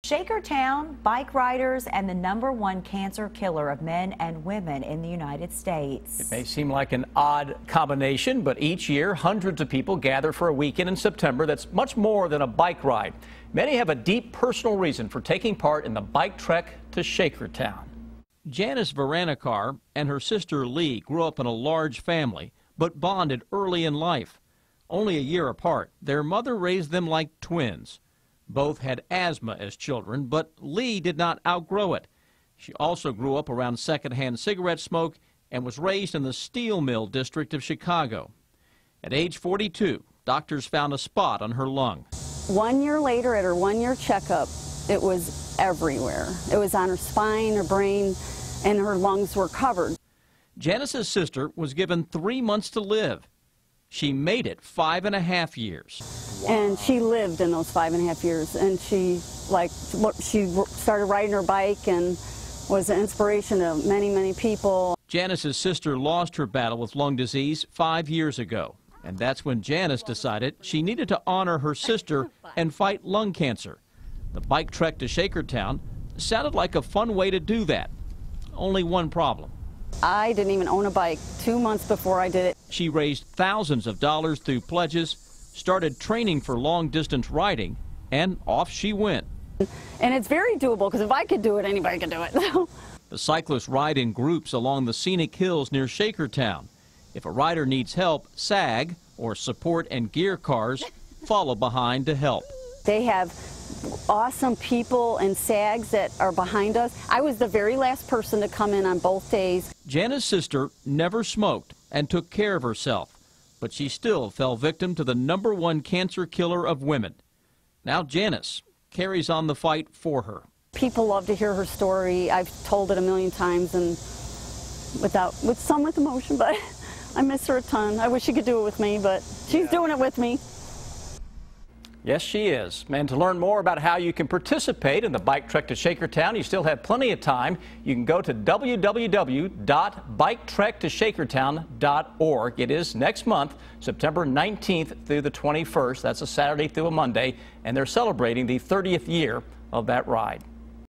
Shakertown, bike riders, and the #1 cancer killer of men and women in the United States. It may seem like an odd combination, but each year hundreds of people gather for a weekend in September that's much more than a bike ride. Many have a deep personal reason for taking part in the bike trek to Shakertown. Janice Varanakar and her sister Lee grew up in a large family, but bonded early in life. Only a year apart, their mother raised them like twins. Both had asthma as children, but Lee did not outgrow it. She also grew up around secondhand cigarette smoke and was raised in the steel mill district of Chicago. At age 42, doctors found a spot on her lung. 1 year later, at her 1-year checkup, it was everywhere. It was on her spine, her brain, and her lungs were covered. Janice's sister was given 3 months to live. She made it 5.5 years. Wow. And she lived in those 5.5 years, and she started riding her bike and was an inspiration to many, many people. Janice's sister lost her battle with lung disease 5 years ago, and that's when Janice decided she needed to honor her sister and fight lung cancer. The bike trek to Shakertown sounded like a fun way to do that. Only one problem. I didn't even own a bike 2 months before I did it. She raised thousands of dollars through pledges, started training for long-distance riding, and off she went. And it's very doable, because if I could do it, anybody could do it. The cyclists ride in groups along the scenic hills near Shakertown. If a rider needs help, SAG, or support and gear cars, follow behind to help. They have awesome people and SAGs that are behind us. I was the very last person to come in on both days. Janice's sister never smoked and took care of herself, but she still fell victim to the #1 cancer killer of women. Now Janice carries on the fight for her. People love to hear her story. I've told it a million times, and with some emotion, but I miss her a ton. I wish she could do it with me, but she's doing it with me. Yes, she is. And to learn more about how you can participate in the bike trek to Shakertown, you still have plenty of time. You can go to www.biketrektoshakertown.org. It is next month, September 19th through the 21st. That's a Saturday through a Monday, and they're celebrating the 30th year of that ride.